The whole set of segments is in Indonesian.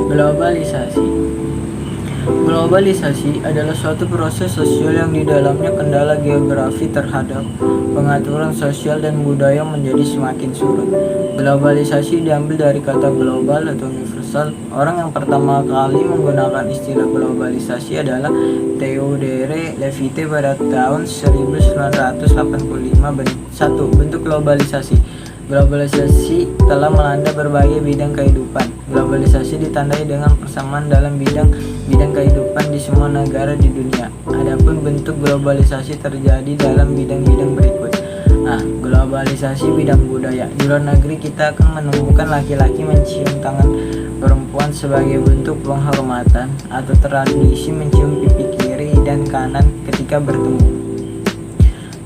Globalisasi. Globalisasi adalah suatu proses sosial yang di dalamnya kendala geografi terhadap pengaturan sosial dan budaya menjadi semakin surut. Globalisasi diambil dari kata global atau universal. Orang yang pertama kali menggunakan istilah globalisasi adalah Theodore Levite pada tahun 1985. Bentuk globalisasi. Globalisasi telah melanda berbagai bidang kehidupan. Globalisasi ditandai dengan persamaan dalam bidang kehidupan di semua negara di dunia. Adapun bentuk globalisasi terjadi dalam bidang-bidang berikut. Globalisasi bidang budaya. Di luar negeri kita akan menemukan laki-laki mencium tangan perempuan sebagai bentuk penghormatan atau tradisi mencium pipi kiri dan kanan ketika bertemu.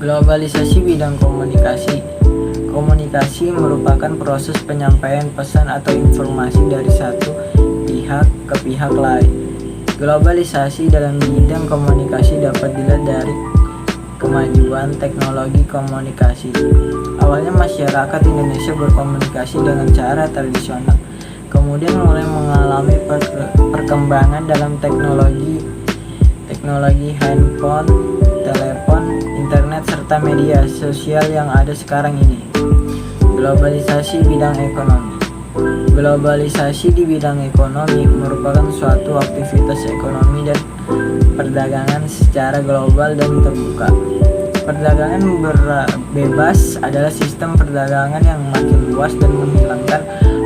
Globalisasi bidang komunikasi. Komunikasi merupakan proses penyampaian pesan atau informasi dari satu pihak ke pihak lain. Globalisasi dalam bidang komunikasi dapat dilihat dari kemajuan teknologi komunikasi. Awalnya masyarakat Indonesia berkomunikasi dengan cara tradisional, kemudian mulai mengalami perkembangan dalam teknologi handphone, telepon, internet, serta media sosial yang ada sekarang ini. Globalisasi bidang ekonomi. Globalisasi di bidang ekonomi merupakan suatu aktivitas ekonomi dan perdagangan secara global dan terbuka. Perdagangan bebas adalah sistem perdagangan yang makin luas dan menghilangkan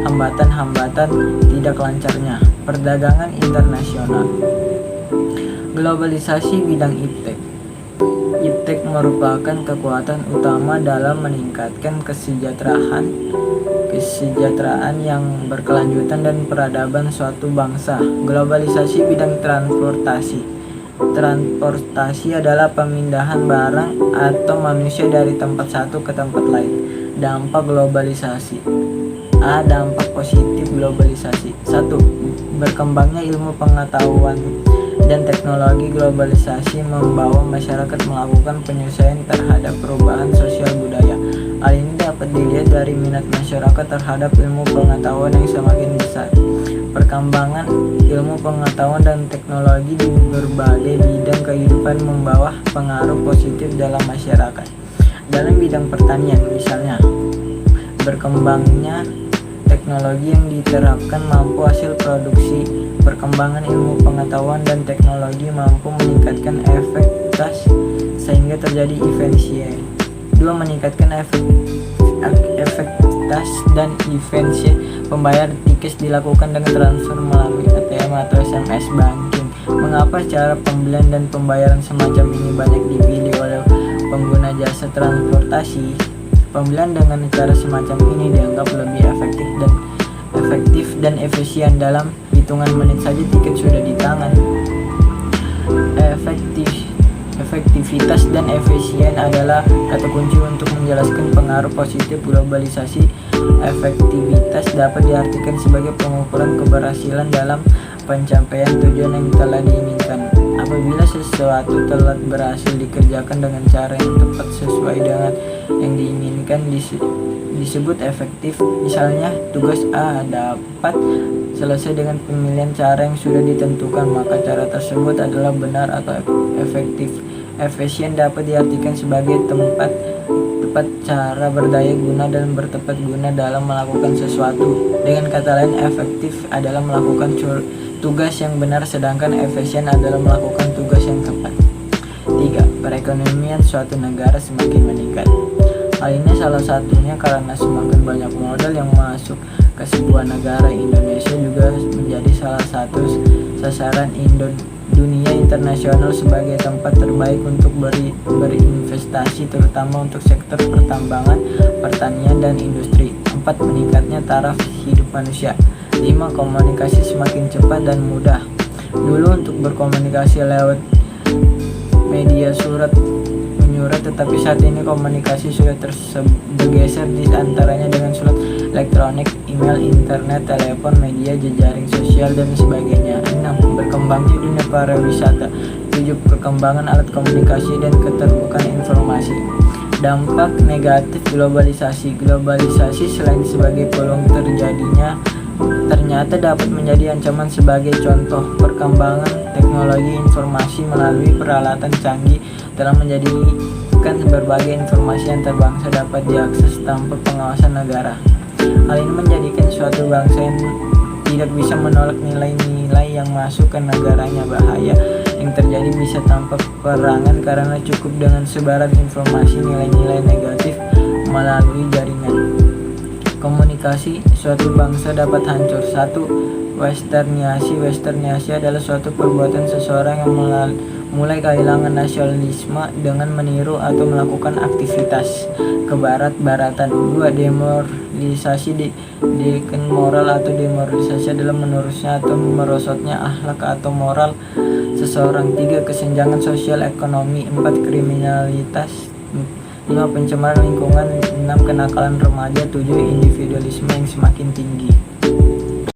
hambatan-hambatan tidak lancarnya perdagangan internasional. Globalisasi bidang iptek. Iptek merupakan kekuatan utama dalam meningkatkan kesejahteraan yang berkelanjutan dan peradaban suatu bangsa. Globalisasi bidang transportasi. Transportasi adalah pemindahan barang atau manusia dari tempat satu ke tempat lain. Dampak globalisasi. Dampak positif globalisasi. 1. Berkembangnya ilmu pengetahuan dan teknologi. Globalisasi membawa masyarakat melakukan penyesuaian terhadap perubahan sosial budaya. Hal ini dapat dilihat dari minat masyarakat terhadap ilmu pengetahuan yang semakin besar. Perkembangan ilmu pengetahuan dan teknologi di berbagai bidang kehidupan membawa pengaruh positif dalam masyarakat. Dalam bidang pertanian misalnya, berkembangnya teknologi yang diterapkan mampu hasil produksi. Perkembangan ilmu pengetahuan dan teknologi mampu meningkatkan efektivitas sehingga terjadi efisiensi. 2. Meningkatkan efektivitas dan efisiensi pembayaran tiket dilakukan dengan transfer melalui ATM atau SMS banking. Mengapa cara pembelian dan pembayaran semacam ini banyak dipilih oleh pengguna jasa transportasi? Pembelian dengan cara semacam ini dianggap lebih efektif dan efisien. Dalam hitungan menit saja tiket sudah di tangan. Efektivitas dan efisien adalah kata kunci untuk menjelaskan pengaruh positif globalisasi. Efektivitas dapat diartikan sebagai pengukuran keberhasilan dalam pencapaian tujuan yang telah diinginkan. Apabila sesuatu telah berhasil dikerjakan dengan cara yang tepat sesuai dengan yang diinginkan, disebut efektif. Misalnya, tugas A dapat selesai dengan pemilihan cara yang sudah ditentukan, maka cara tersebut adalah benar atau efektif. Efisien dapat diartikan sebagai tepat cara, berdaya guna dan bertepat guna dalam melakukan sesuatu. Dengan kata lain, efektif adalah melakukan tugas yang benar, sedangkan efisien adalah melakukan tugas yang tepat. 3. Perekonomian suatu negara semakin meningkat. Hal ini salah satunya karena semakin banyak modal yang masuk ke sebuah negara. Indonesia juga menjadi salah satu sasaran dunia internasional sebagai tempat terbaik untuk berinvestasi, terutama untuk sektor pertambangan, pertanian, dan industri. 4. Meningkatnya taraf hidup manusia. 5. Komunikasi semakin cepat dan mudah. Dulu untuk berkomunikasi lewat media surat menyurat, tetapi saat ini komunikasi sudah bergeser di antaranya dengan surat elektronik, email, internet, telepon, media, jejaring sosial, dan sebagainya. 6. Berkembangnya dunia pariwisata. 7. Perkembangan alat komunikasi dan keterbukaan informasi. Dampak negatif globalisasi. Globalisasi selain sebagai peluang terjadinya ternyata dapat menjadi ancaman. Sebagai contoh, perkembangan teknologi informasi melalui peralatan canggih telah menjadikan berbagai informasi antar bangsa dapat diakses tanpa pengawasan negara. Hal ini menjadikan suatu bangsa yang tidak bisa menolak nilai-nilai yang masuk ke negaranya. Bahaya yang terjadi bisa tanpa peperangan karena cukup dengan sebaran informasi nilai-nilai negatif melalui jaringan komunikasi. Suatu bangsa dapat hancur. 1. Westernisasi. Westernisasi adalah suatu perbuatan seseorang yang mulai kehilangan nasionalisme dengan meniru atau melakukan aktivitas kebarat-baratan. 2. Demoralisasi. Moral atau demoralisasi adalah menurunnya atau merosotnya akhlak atau moral seseorang. 3. Kesenjangan sosial ekonomi. 4. Kriminalitas. 5. Pencemaran lingkungan. 6. Kenakalan remaja. 7. Individualisme yang semakin tinggi.